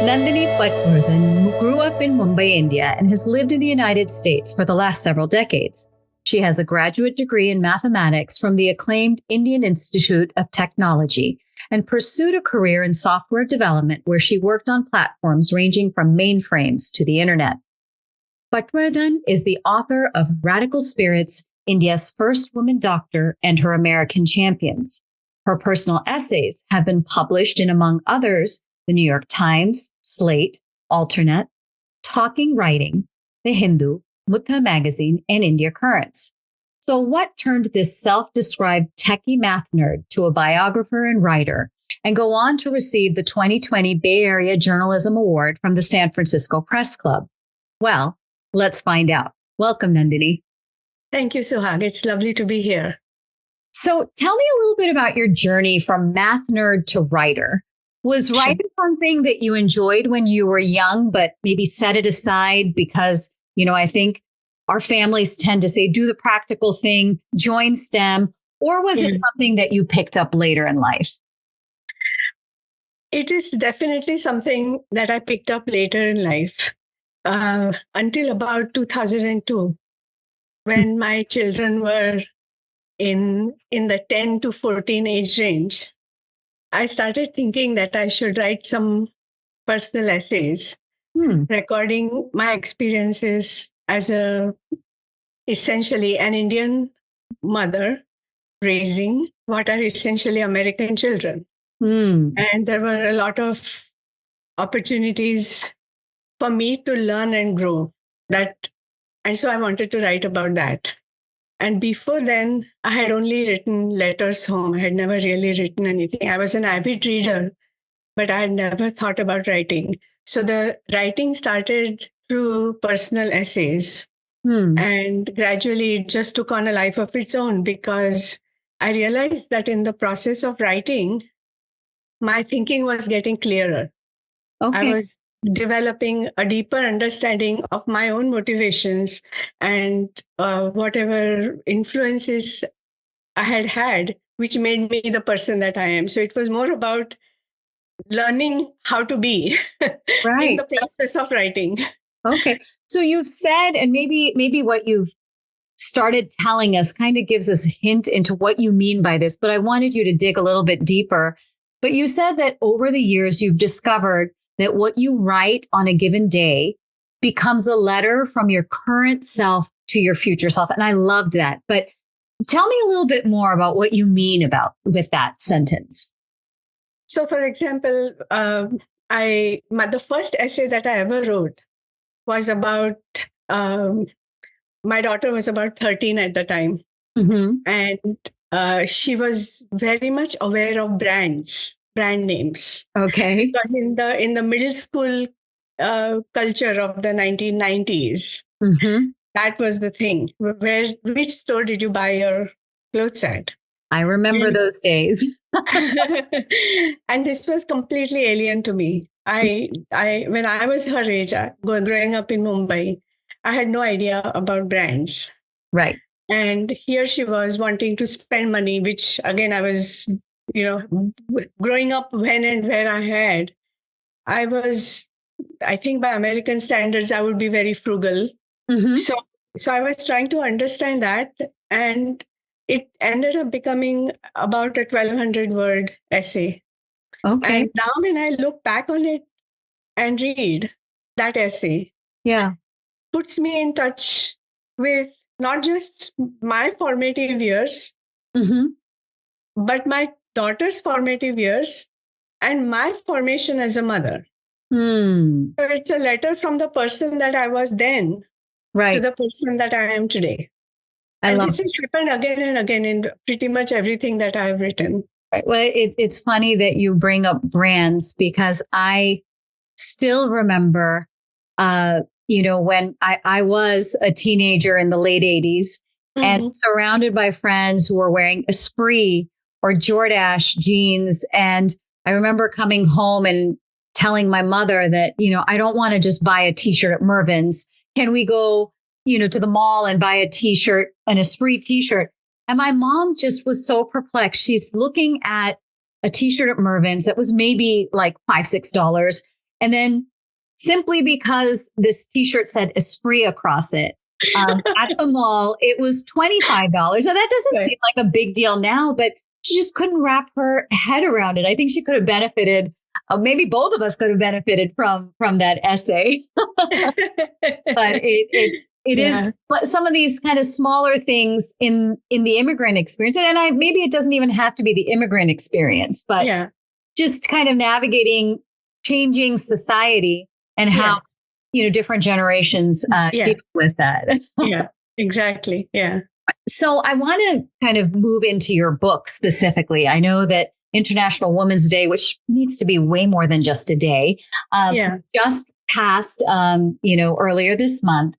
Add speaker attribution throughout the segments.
Speaker 1: Nandini Patwardhan grew up in Mumbai, India, and has lived in the United States for the last several decades. She has a graduate degree in mathematics from the acclaimed Indian Institute of Technology and pursued a career in software development where she worked on platforms ranging from mainframes to the internet. Patwardhan is the author of Radical Spirits, India's First Woman Doctor, and Her American Champions. Her personal essays have been published in, among others, the New York Times, Slate, Alternate, Talking Writing, The Hindu, Mutta Magazine, and India Currents. So what turned this self-described techie math nerd to a biographer and writer and go on to receive the 2020 Bay Area Journalism Award from the San Francisco Press Club? Well, let's find out. Welcome, Nandini.
Speaker 2: Thank you, Suhag. It's lovely to be here.
Speaker 1: So tell me a little bit about your journey from math nerd to writer. Was writing something that you enjoyed when you were young, but maybe set it aside because, I think our families tend to say, do the practical thing, join STEM, or was it something that you picked up later in life?
Speaker 2: It is definitely something that I picked up later in life, until about 2002, when my children were in the 10 to 14 age range. I started thinking that I should write some personal essays, recording my experiences as essentially an Indian mother raising what are essentially American children. And there were a lot of opportunities for me to learn and grow. And so I wanted to write about that. And before then, I had only written letters home. I had never really written anything. I was an avid reader, but I had never thought about writing. So the writing started through personal essays. And gradually it just took on a life of its own because I realized that in the process of writing, my thinking was getting clearer.
Speaker 1: Okay.
Speaker 2: I was developing a deeper understanding of my own motivations and whatever influences I had had, which made me the person that I am. So it was more about learning how to be in the process of writing.
Speaker 1: Okay. So you've said, and maybe what you've started telling us kind of gives us a hint into what you mean by this, but I wanted you to dig a little bit deeper. But you said that over the years, you've discovered that what you write on a given day becomes a letter from your current self to your future self. And I loved that. But tell me a little bit more about what you mean with that sentence.
Speaker 2: So, for example, the first essay that I ever wrote was about, my daughter was about 13 at the time. And she was very much aware of brand names.
Speaker 1: Okay.
Speaker 2: Because in the middle school culture of the 1990s, that was the thing. Which store did you buy your clothes at?
Speaker 1: I remember those days.
Speaker 2: And this was completely alien to me. When I was her age, growing up in Mumbai, I had no idea about brands.
Speaker 1: Right.
Speaker 2: And here she was wanting to spend money, which again, I was, growing up when and where I think by American standards, I would be very frugal. So I was trying to understand that. And it ended up becoming about a 1,200 word essay.
Speaker 1: Okay.
Speaker 2: And now when I look back on it and read that essay, puts me in touch with not just my formative years, but my daughter's formative years and my formation as a mother. So it's a letter from the person that I was then to the person that I am today. And this has happened again and again in pretty much everything that I've written.
Speaker 1: Well, it's funny that you bring up brands because I still remember, when I was a teenager in the late 80s and surrounded by friends who were wearing Esprit or Jordache jeans. And I remember coming home and telling my mother that, I don't want to just buy a t-shirt at Mervyn's. Can we go, to the mall and buy a t-shirt, an Esprit t-shirt? And my mom just was so perplexed. She's looking at a t-shirt at Mervyn's that was maybe like $5, $6. And then simply because this t-shirt said Esprit across it, at the mall, it was $25. Now that doesn't seem like a big deal now, but she just couldn't wrap her head around it. I think she could have benefited. Maybe both of us could have benefited from that essay. But it is some of these kind of smaller things in the immigrant experience, and maybe it doesn't even have to be the immigrant experience, but just kind of navigating changing society and how different generations deal with that.
Speaker 2: Yeah, exactly. Yeah.
Speaker 1: So I want to kind of move into your book specifically. I know that International Women's Day, which needs to be way more than just a day, just passed, earlier this month.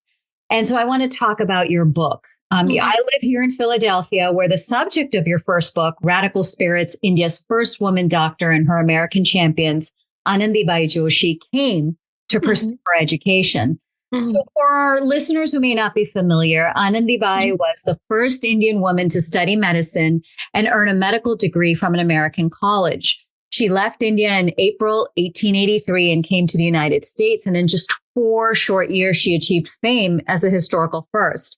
Speaker 1: And so I want to talk about your book. I live here in Philadelphia, where the subject of your first book, Radical Spirits, India's First Woman Doctor and Her American Champions, Anandi-bai Joshee, came to pursue her education. So for our listeners who may not be familiar, Anandi-bai was the first Indian woman to study medicine and earn a medical degree from an American college. She left India in April 1883 and came to the United States. And in just 4 short years, she achieved fame as a historical first.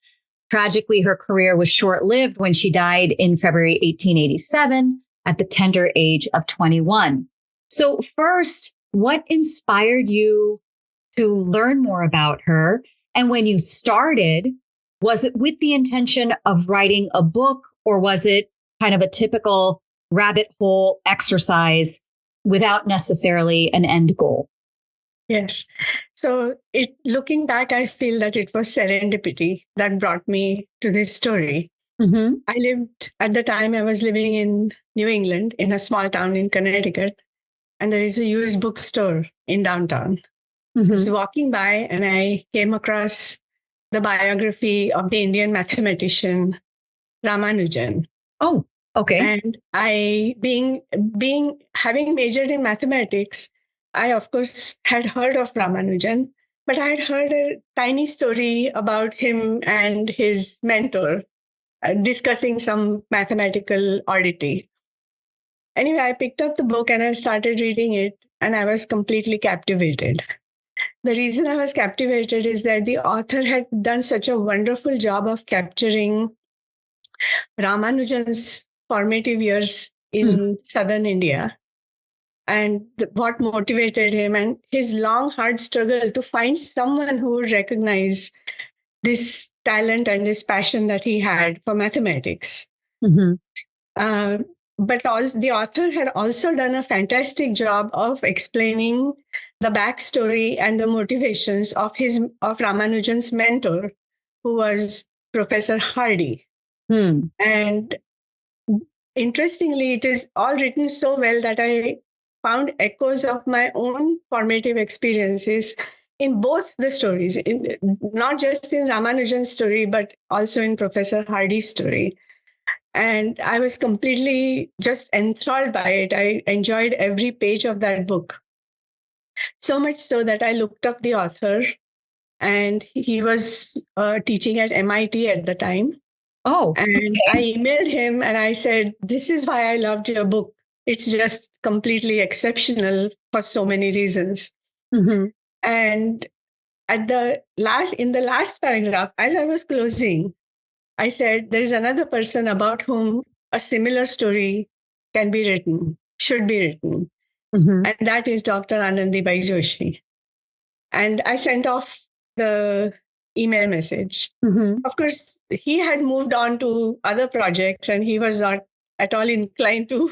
Speaker 1: Tragically, her career was short-lived when she died in February 1887 at the tender age of 21. So first, what inspired you to learn more about her? And when you started, was it with the intention of writing a book, or was it kind of a typical rabbit hole exercise without necessarily an end goal?
Speaker 2: Yes. So looking back, I feel that it was serendipity that brought me to this story. At the time, I was living in New England, in a small town in Connecticut, and there is a used bookstore in downtown. I was walking by and I came across the biography of the Indian mathematician Ramanujan.
Speaker 1: Oh, okay.
Speaker 2: And I, having majored in mathematics, I of course had heard of Ramanujan, but I had heard a tiny story about him and his mentor discussing some mathematical oddity. Anyway, I picked up the book and I started reading it, and I was completely captivated. The reason I was captivated is that the author had done such a wonderful job of capturing Ramanujan's formative years in southern India and what motivated him, and his long, hard struggle to find someone who would recognize this talent and this passion that he had for mathematics. But also, the author had also done a fantastic job of explaining the backstory and the motivations of Ramanujan's mentor, who was Professor Hardy. And interestingly, it is all written so well that I found echoes of my own formative experiences in both the stories, not just in Ramanujan's story, but also in Professor Hardy's story. And I was completely just enthralled by it. I enjoyed every page of that book. So much so that I looked up the author, and he was teaching at MIT at the time.
Speaker 1: Oh,
Speaker 2: and
Speaker 1: okay.
Speaker 2: I emailed him and I said, "This is why I loved your book. It's just completely exceptional for so many reasons." And in the last paragraph, as I was closing, I said, "There is another person about whom a similar story can be written, should be written." And that is Dr. Anandi-bai Joshee. And I sent off the email message. Of course, he had moved on to other projects and he was not at all inclined to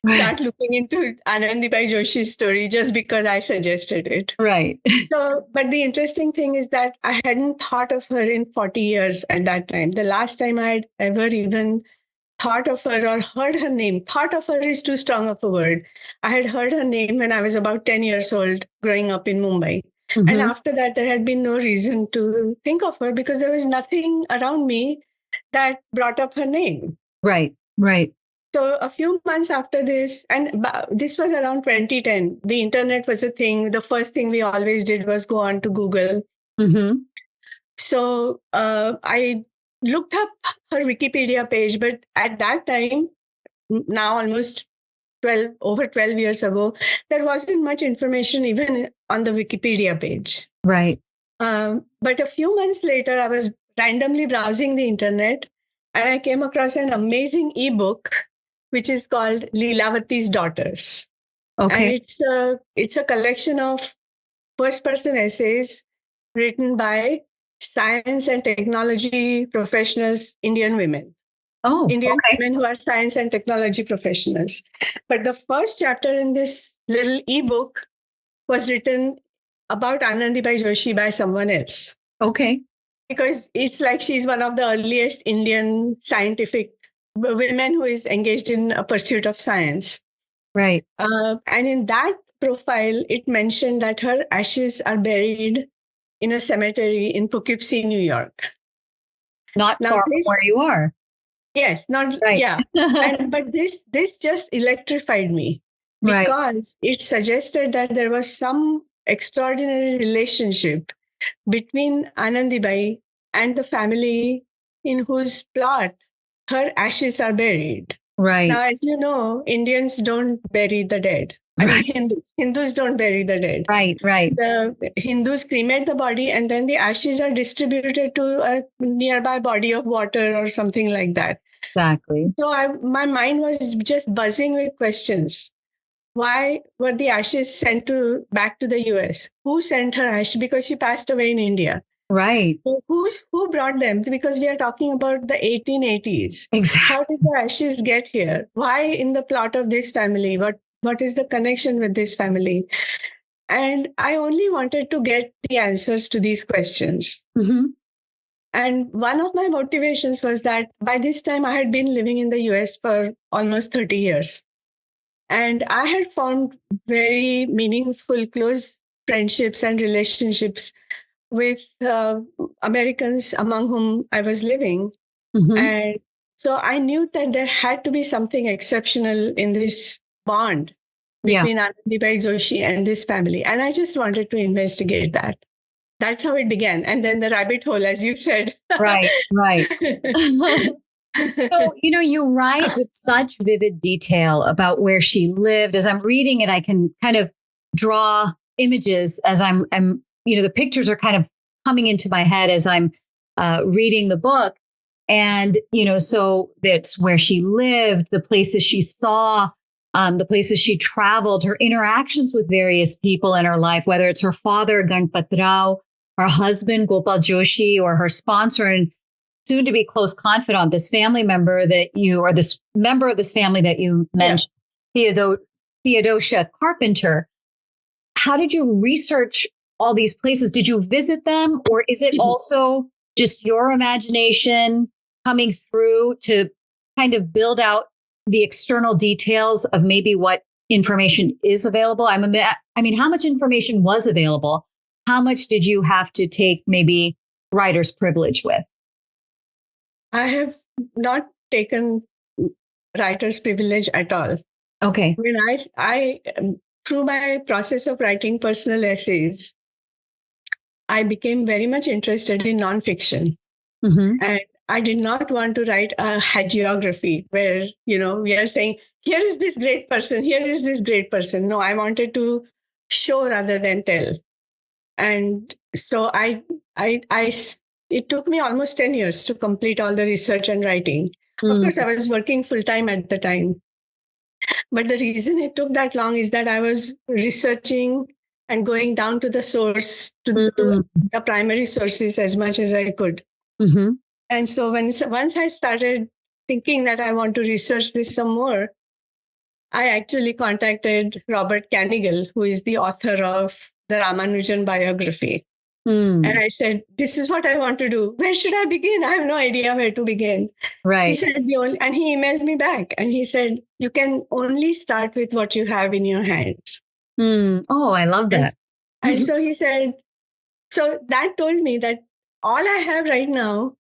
Speaker 2: start looking into Anandi-bai Joshee's story just because I suggested it.
Speaker 1: Right.
Speaker 2: So, but the interesting thing is that I hadn't thought of her in 40 years at that time. The last time I had ever even thought of her or heard her name, thought of her is too strong of a word. I had heard her name when I was about 10 years old, growing up in Mumbai. And after that, there had been no reason to think of her because there was nothing around me that brought up her name.
Speaker 1: Right, right.
Speaker 2: So a few months after this, and this was around 2010, the internet was a thing. The first thing we always did was go on to Google. So I looked up her Wikipedia page, but at that time, now almost over 12 years ago, there wasn't much information even on the Wikipedia page.
Speaker 1: Right.
Speaker 2: But a few months later, I was randomly browsing the internet and I came across an amazing ebook, which is called Leelavati's Daughters.
Speaker 1: Okay.
Speaker 2: And it's a collection of first-person essays written by science and technology professionals, Indian women. Indian women who are science and technology professionals. But the first chapter in this little ebook was written about Anandi-bai Joshee by someone else.
Speaker 1: Okay.
Speaker 2: Because it's like she's one of the earliest Indian scientific women who is engaged in a pursuit of science.
Speaker 1: Right.
Speaker 2: And in that profile, it mentioned that her ashes are buried in a cemetery in Poughkeepsie, New York.
Speaker 1: Not far from where you are.
Speaker 2: Yes, not
Speaker 1: right.
Speaker 2: Yeah. But this just electrified me because it suggested that there was some extraordinary relationship between Anandi-bai and the family in whose plot her ashes are buried.
Speaker 1: Right.
Speaker 2: Now, as you know, Indians don't bury the dead. I mean, Hindus don't bury the dead.
Speaker 1: Right.
Speaker 2: The Hindus cremate the body and then the ashes are distributed to a nearby body of water or something like that.
Speaker 1: Exactly.
Speaker 2: So my mind was just buzzing with questions. Why were the ashes sent back to the US? Who sent her ashes? Because she passed away in India.
Speaker 1: Right.
Speaker 2: So who brought them? Because we are talking about the 1880s.
Speaker 1: Exactly.
Speaker 2: How did the ashes get here? Why in the plot of this family? What is the connection with this family? And I only wanted to get the answers to these questions.
Speaker 1: Mm-hmm.
Speaker 2: And one of my motivations was that by this time I had been living in the US for almost 30 years. And I had formed very meaningful, close friendships and relationships with Americans among whom I was living.
Speaker 1: Mm-hmm.
Speaker 2: And so I knew that there had to be something exceptional in this bond between Anandi-bai Joshee and this family. And I just wanted to investigate that. That's how it began. And then the rabbit hole, as you said.
Speaker 1: Right. So, you write with such vivid detail about where she lived. As I'm reading it, I can kind of draw images as I'm the pictures are kind of coming into my head as I'm reading the book. And, so that's where she lived, the places she saw, the places she traveled, her interactions with various people in her life, whether it's her father, Ganpat Rao, her husband, Gopal Joshi, or her sponsor and soon to be close confidant, this family member or this member of this family that you mentioned, Theodosia Carpenter. How did you research all these places? Did you visit them, or is it also just your imagination coming through to kind of build out the external details of maybe what information is available? I mean, how much information was available? How much did you have to take maybe writer's privilege with?
Speaker 2: I have not taken writer's privilege at all.
Speaker 1: Okay.
Speaker 2: When I through my process of writing personal essays, I became very much interested in nonfiction.
Speaker 1: Mm-hmm.
Speaker 2: And I did not want to write a hagiography where, we are saying, here is this great person, here is this great person. No, I wanted to show rather than tell. And so it took me almost 10 years to complete all the research and writing. Of course, I was working full time at the time. But the reason it took that long is that I was researching and going down to the source, to the primary sources as much as I could.
Speaker 1: Mm-hmm.
Speaker 2: And so once I started thinking that I want to research this some more, I actually contacted Robert Canigal, who is the author of the Ramanujan biography. And I said, this is what I want to do. Where should I begin? I have no idea where to begin.
Speaker 1: Right.
Speaker 2: He said, and he emailed me back and he said, you can only start with what you have in your hands.
Speaker 1: Oh, I love that.
Speaker 2: And so he said, so that told me that all I have right now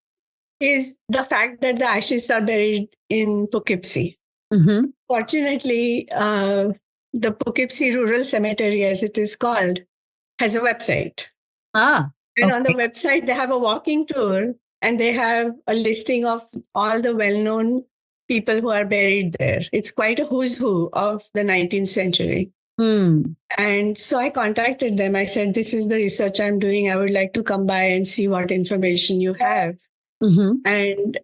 Speaker 2: is the fact that the ashes are buried in Poughkeepsie. Mm-hmm. Fortunately, the Poughkeepsie Rural Cemetery, as it is called, has a website. And on the website, they have a walking tour and they have a listing of all the well-known people who are buried there. It's quite a who's who of the 19th century. And so I contacted them. I said, this is the research I'm doing. I would like to come by and see what information you have. And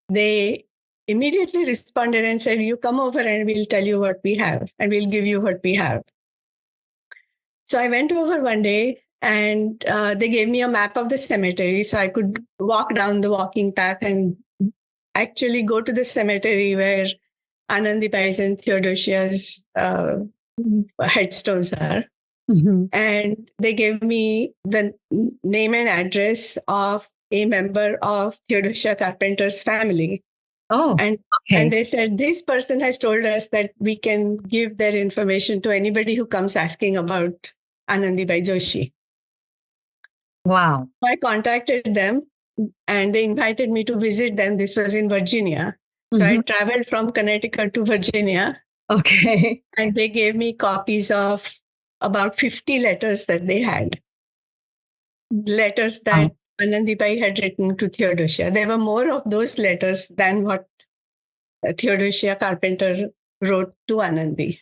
Speaker 2: they immediately responded and said, you come over and we'll tell you what we have and we'll give you what we have. So I went over one day and they gave me a map of the cemetery so I could walk down the walking path and actually go to the cemetery where Anandi-bai's and Theodosia's headstones are. And they gave me the name and address of a member of Theodosia Carpenter's family. And they said, this person has told us that we can give their information to anybody who comes asking about Anandi-bai Joshee.
Speaker 1: Wow.
Speaker 2: So I contacted them and they invited me to visit them. This was in Virginia. So I traveled from Connecticut to Virginia. And they gave me copies of about 50 letters that they had. Letters that Anandi-bai had written to Theodosia. There were more of those letters than what Theodosia Carpenter wrote to Anandi.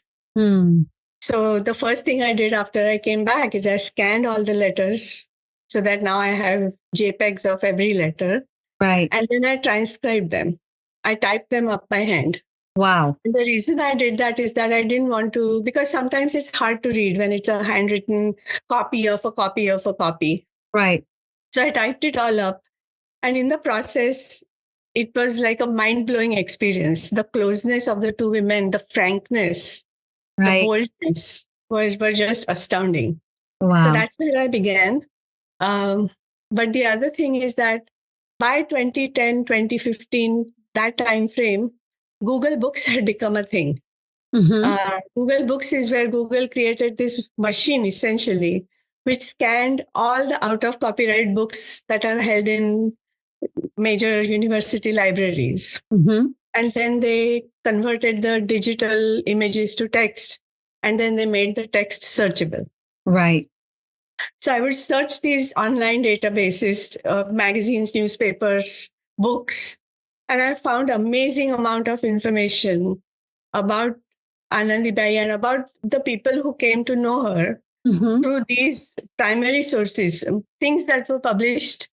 Speaker 2: So the first thing I did after I came back is I scanned all the letters so that now I have JPEGs of every letter. And then I transcribed them. I typed them up by hand.
Speaker 1: Wow.
Speaker 2: And the reason I did that is that I didn't want to, because sometimes it's hard to read when it's a handwritten copy of a copy of a copy. So I typed it all up. And in the process, it was like a mind-blowing experience. The closeness of the two women, the frankness, the boldness were just astounding.
Speaker 1: Wow.
Speaker 2: So that's where I began. But the other thing is that by 2010, 2015, that time frame, Google Books had become a thing. Google Books is where Google created this machine, essentially, which scanned all the out-of-copyright books that are held in major university libraries. And then they converted the digital images to text, and then they made the text searchable. So I would search these online databases of magazines, newspapers, books, and I found amazing amount of information about Anandi-bai and about the people who came to know her through these primary sources, things that were published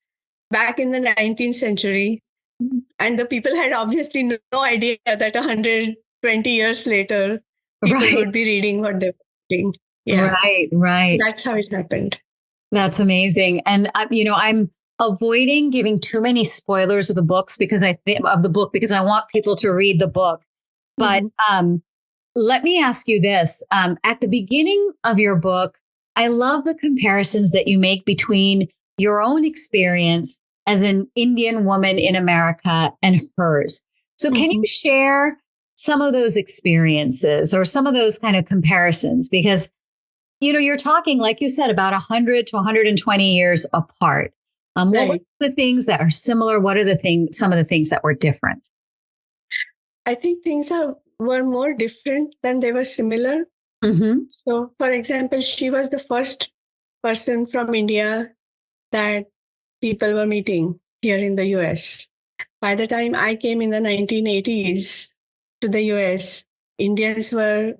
Speaker 2: back in the 19th century. And the people had obviously no idea that 120 years later, people would be reading what they were reading. That's how it happened.
Speaker 1: That's amazing. And I'm avoiding giving too many spoilers of the books because I want people to read the book. But let me ask you this. At the beginning of your book, I love the comparisons that you make between your own experience as an Indian woman in America and hers. So can you share some of those experiences or some of those kind of comparisons? Because you're talking, like you said, about 100 to 120 years apart. What were the things that are similar? What are some of the things that were different?
Speaker 2: I think things were more different than they were similar. So, for example, she was the first person from India that people were meeting here in the US. By the time I came in the 1980s to the US, Indians were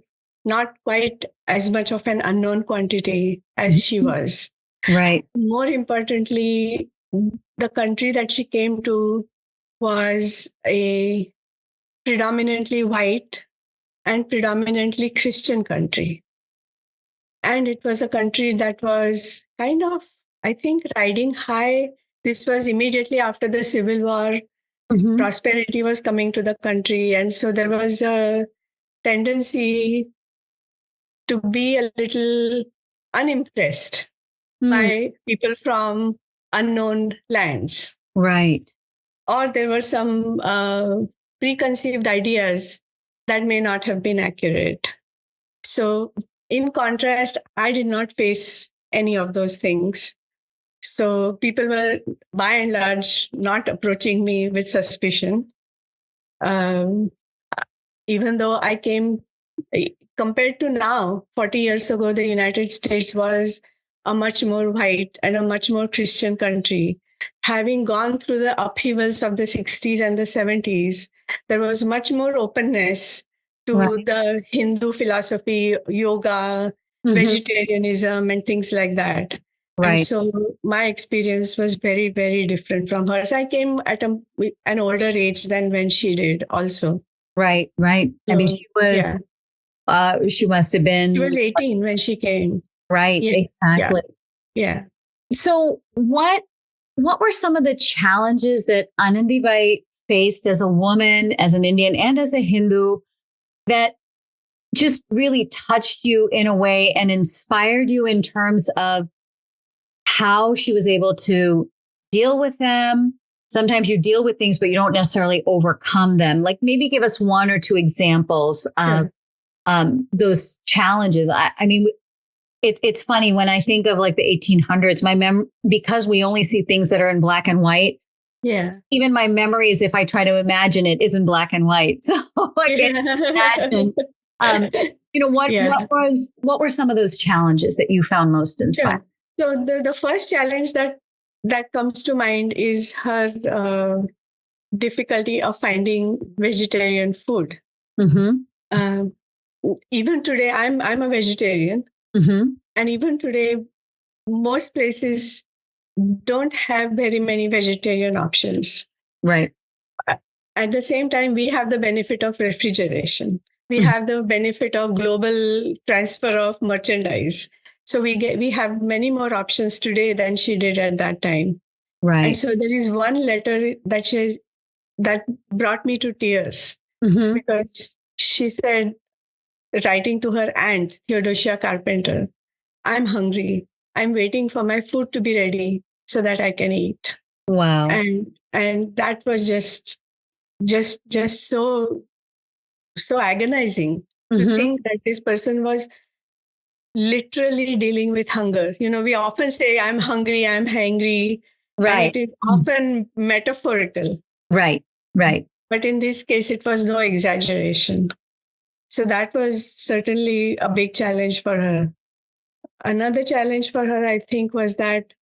Speaker 2: not quite as much of an unknown quantity as she was. More importantly, the country that she came to was a predominantly white and predominantly Christian country. And it was a country that was kind of, I think, riding high. This was immediately after the Civil War. Prosperity was coming to the country. And so there was a tendency to be a little unimpressed by people from unknown lands. Or there were some preconceived ideas that may not have been accurate. So in contrast, I did not face any of those things. So people were, by and large, not approaching me with suspicion. Even though I came, compared to now, 40 years ago, the United States was a much more white and a much more Christian country. Having gone through the upheavals of the 60s and the 70s, there was much more openness to the Hindu philosophy, yoga, vegetarianism, and things like that. And so my experience was very, very different from hers. I came at an older age than when she did also.
Speaker 1: Right. I mean, she was, she must have been.
Speaker 2: She was 18 when she came.
Speaker 1: Right. Yeah. Exactly.
Speaker 2: Yeah.
Speaker 1: So what were some of the challenges that Anandi-bai faced as a woman, as an Indian, and as a Hindu that just really touched you in a way and inspired you in terms of how she was able to deal with them? Sometimes you deal with things, but you don't necessarily overcome them. Like maybe give us one or two examples of those challenges. I mean, it's funny when I think of like the 1800s, because we only see things that are in black and white.
Speaker 2: Yeah.
Speaker 1: Even my memories, if I try to imagine it, is in black and white. So I can't imagine. What were some of those challenges that you found most inspiring?
Speaker 2: So the first challenge that comes to mind is her difficulty of finding vegetarian food. Even today, I'm a vegetarian, and even today, most places don't have very many vegetarian options.
Speaker 1: Right.
Speaker 2: At the same time, we have the benefit of refrigeration. We have the benefit of global transfer of merchandise. So we have many more options today than she did at that time.
Speaker 1: Right.
Speaker 2: And so there is one letter that brought me to tears because she said, writing to her aunt, Theodosia Carpenter, "I'm hungry. I'm waiting for my food to be ready so that I can eat."
Speaker 1: Wow.
Speaker 2: And that was just so agonizing to think that this person was literally dealing with hunger. We often say, "I'm hungry, I'm hangry,"
Speaker 1: right?
Speaker 2: And it is often metaphorical.
Speaker 1: Right.
Speaker 2: But in this case, it was no exaggeration. So that was certainly a big challenge for her. Another challenge for her, I think, was that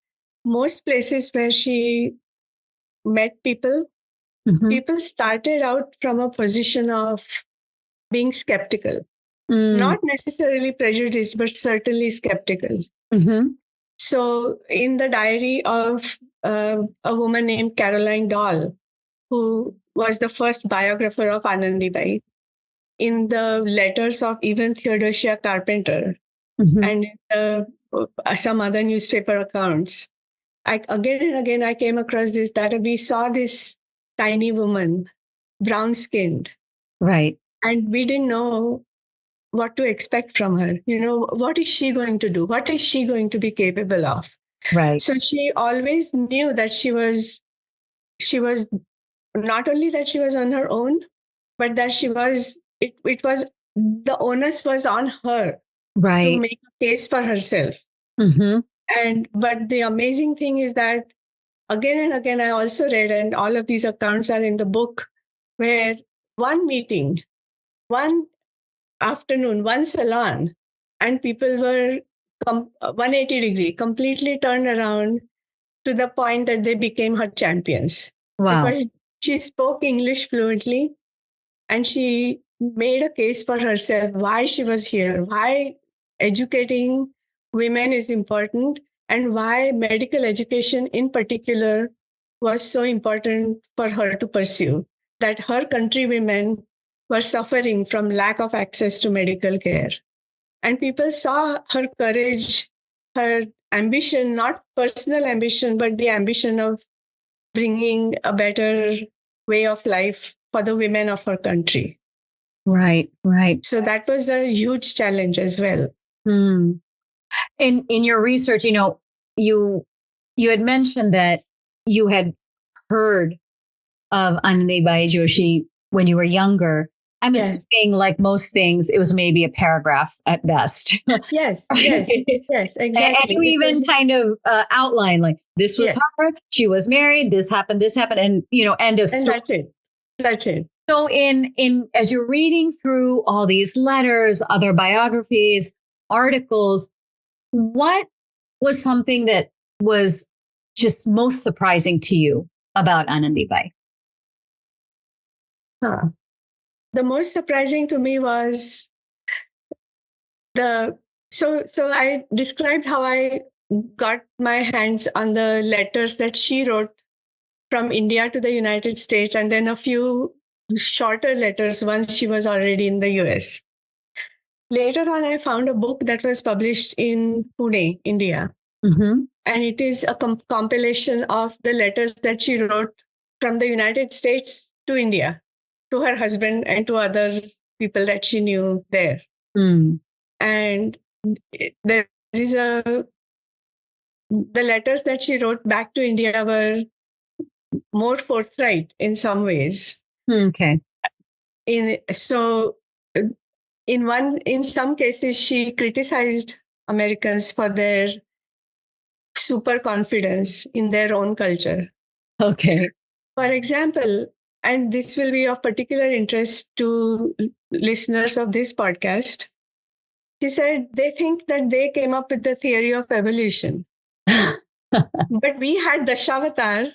Speaker 2: most places where she met people, people started out from a position of being skeptical, not necessarily prejudiced, but certainly skeptical. So in the diary of a woman named Caroline Doll, who was the first biographer of Anandi-bai, in the letters of even Theodosia Carpenter, and some other newspaper accounts, again and again, I came across this, that we saw this tiny woman, brown skinned.
Speaker 1: Right.
Speaker 2: And we didn't know what to expect from her. What is she going to do? What is she going to be capable of?
Speaker 1: Right.
Speaker 2: So she always knew that she was not only that she was on her own, but that it was, the onus was on her to make a case for herself. But the amazing thing is that again and again, I also read, and all of these accounts are in the book, where one meeting, one afternoon, one salon, and people were 180 degree, completely turned around to the point that they became her champions.
Speaker 1: Wow.
Speaker 2: Because she spoke English fluently, and she made a case for herself why she was here, why educating women is important, and why medical education in particular was so important for her to pursue. That her countrywomen were suffering from lack of access to medical care. And people saw her courage, her ambition, not personal ambition, but the ambition of bringing a better way of life for the women of her country.
Speaker 1: Right.
Speaker 2: So that was a huge challenge as well.
Speaker 1: In your research, you had mentioned that you had heard of Anandi-bai Joshee when you were younger. I'm assuming, like most things, it was maybe a paragraph at best.
Speaker 2: Yes, exactly.
Speaker 1: And you even kind of outline, like, this was her, she was married, this happened, and end of story.
Speaker 2: And that's it.
Speaker 1: So in as you're reading through all these letters, other biographies, articles, what was something that was just most surprising to you about Anandi-bai?
Speaker 2: The most surprising to me was so I described how I got my hands on the letters that she wrote from India to the United States, and then a few shorter letters once she was already in the US. Later on, I found a book that was published in Pune, India.
Speaker 1: Mm-hmm.
Speaker 2: And it is a compilation of the letters that she wrote from the United States to India, to her husband and to other people that she knew there.
Speaker 1: Mm.
Speaker 2: And there is the letters that she wrote back to India were more forthright in some ways.
Speaker 1: Okay.
Speaker 2: In some cases, she criticized Americans for their super confidence in their own culture.
Speaker 1: Okay.
Speaker 2: For example, and this will be of particular interest to listeners of this podcast, she said they think that they came up with the theory of evolution. But we had Dashavatar.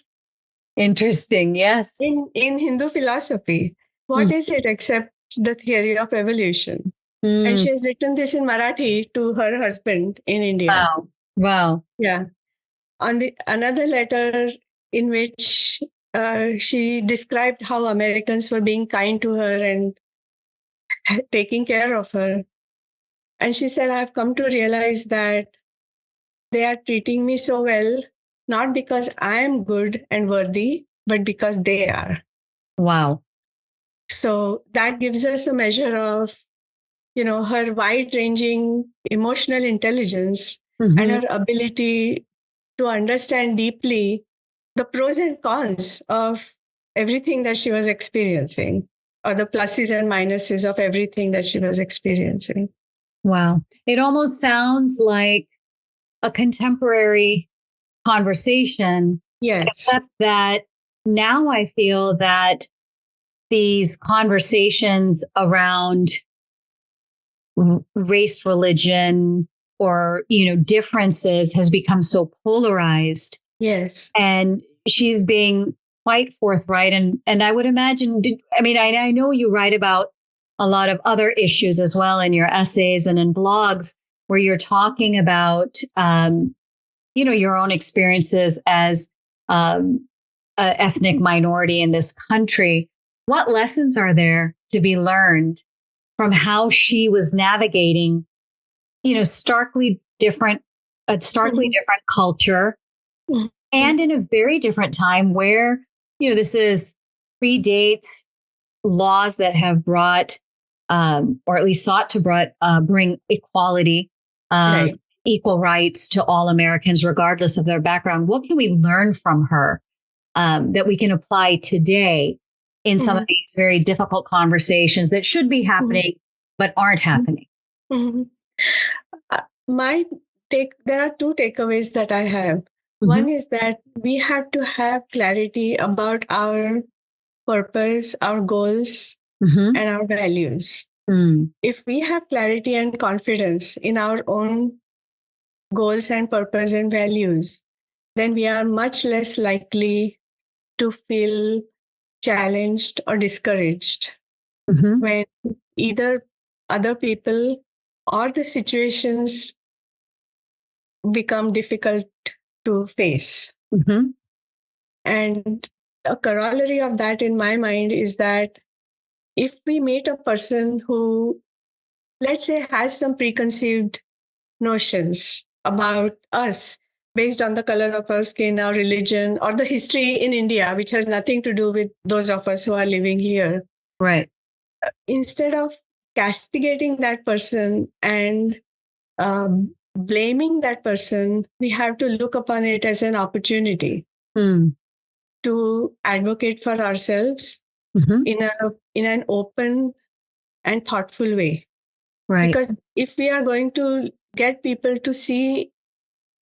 Speaker 1: Interesting. Yes.
Speaker 2: In Hindu philosophy. What is it except the theory of evolution? And she has written this in Marathi to her husband in India.
Speaker 1: Wow.
Speaker 2: Yeah. On another letter in which she described how Americans were being kind to her and taking care of her. And she said, I've come to realize that they are treating me so well, not because I am good and worthy, but because they are.
Speaker 1: Wow.
Speaker 2: So that gives us a measure of, her wide-ranging emotional intelligence and her ability to understand deeply the pros and cons of everything that she was experiencing, or the pluses and minuses of everything that she was experiencing.
Speaker 1: Wow. It almost sounds like a contemporary conversation.
Speaker 2: Yes.
Speaker 1: Except that now I feel that these conversations around race, religion, or, differences has become so polarized.
Speaker 2: Yes.
Speaker 1: And she's being quite forthright. And I would imagine, I know you write about a lot of other issues as well in your essays and in blogs where you're talking about, your own experiences as an ethnic minority in this country. What lessons are there to be learned from how she was navigating, starkly different culture, and in a very different time where, this is predates laws that have brought, or at least sought to bring equality,
Speaker 2: Right.
Speaker 1: equal rights to all Americans, regardless of their background. What can we learn from her that we can apply today in some of these very difficult conversations that should be happening, but aren't happening?
Speaker 2: There are two takeaways that I have. One is that we have to have clarity about our purpose, our goals, and our values. If we have clarity and confidence in our own goals and purpose and values, then we are much less likely to feel challenged or discouraged when either other people or the situations become difficult to face. And a corollary of that in my mind is that if we meet a person who, let's say, has some preconceived notions about us based on the color of our skin, our religion, or the history in India, which has nothing to do with those of us who are living here.
Speaker 1: Right.
Speaker 2: Instead of castigating that person and blaming that person, we have to look upon it as an opportunity to advocate for ourselves in an open and thoughtful way.
Speaker 1: Right.
Speaker 2: Because if we are going to get people to see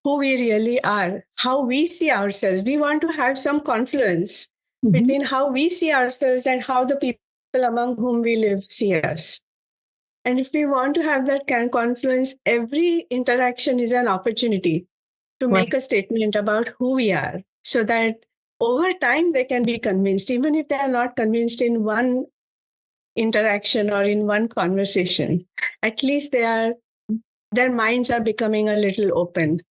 Speaker 2: who we really are, how we see ourselves, we want to have some confluence between how we see ourselves and how the people among whom we live see us. And if we want to have that kind of confluence, every interaction is an opportunity to make a statement about who we are, so that over time, they can be convinced, even if they are not convinced in one interaction or in one conversation. At least their minds are becoming a little open.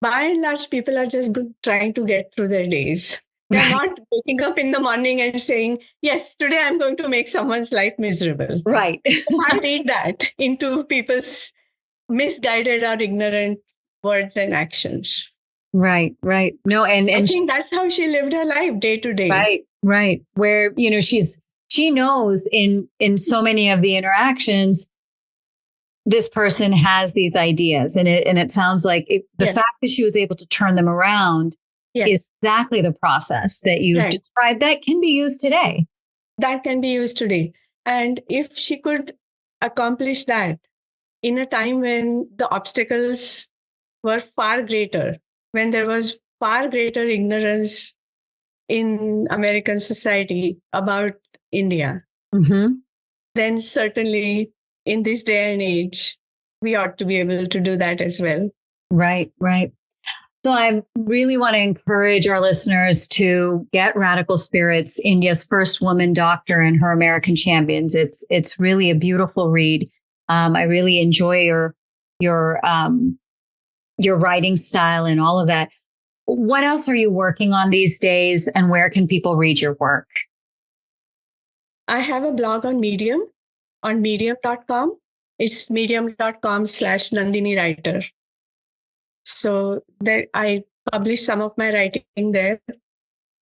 Speaker 2: By and large, people are just trying to get through their days. They're not waking up in the morning and saying, yes, today I'm going to make someone's life miserable.
Speaker 1: Right.
Speaker 2: You can't read that into people's misguided or ignorant words and actions.
Speaker 1: Right. No, and
Speaker 2: I think that's how she lived her life day to day.
Speaker 1: Right. Where, she knows in so many of the interactions, this person has these ideas, and it sounds like the fact that she was able to turn them around is exactly the process that you described that can be used today.
Speaker 2: That can be used today. And if she could accomplish that in a time when the obstacles were far greater, when there was far greater ignorance in American society about India, then certainly in this day and age, we ought to be able to do that as well.
Speaker 1: Right. So I really want to encourage our listeners to get Radical Spirits, India's first woman doctor and her American champions. It's really a beautiful read. I really enjoy your writing style and all of that. What else are you working on these days, and where can people read your work?
Speaker 2: I have a blog on Medium, on medium.com. It's medium.com/Nandini Writer. So there, I published some of my writing there.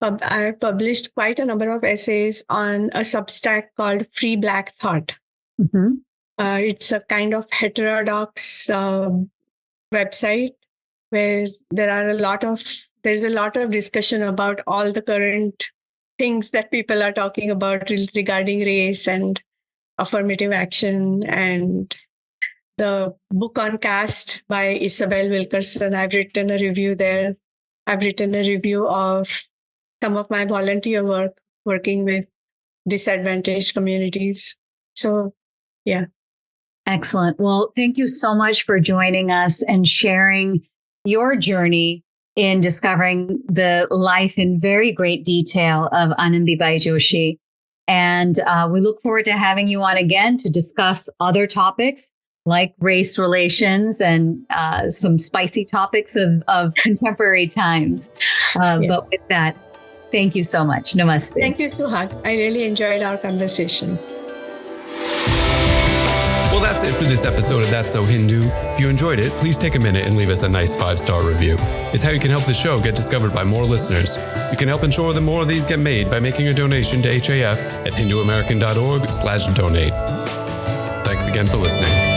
Speaker 2: I published quite a number of essays on a Substack called Free Black Thought. It's a kind of heterodox website where there's a lot of discussion about all the current things that people are talking about regarding race and affirmative action. And the book on caste by Isabel Wilkerson, I've written a review there. I've written a review of some of my volunteer work working with disadvantaged communities. So, yeah.
Speaker 1: Excellent. Well, thank you so much for joining us and sharing your journey in discovering the life in very great detail of Anandi-bai Joshee. And we look forward to having you on again to discuss other topics like race relations and some spicy topics of contemporary times. But with that, thank you so much. Namaste.
Speaker 2: Thank you, Suhag. I really enjoyed our conversation.
Speaker 3: Well, that's it for this episode of That's So Hindu. If you enjoyed it, please take a minute and leave us a nice 5-star review. It's how you can help the show get discovered by more listeners. You can help ensure that more of these get made by making a donation to HAF at hinduamerican.org/donate. Thanks again for listening.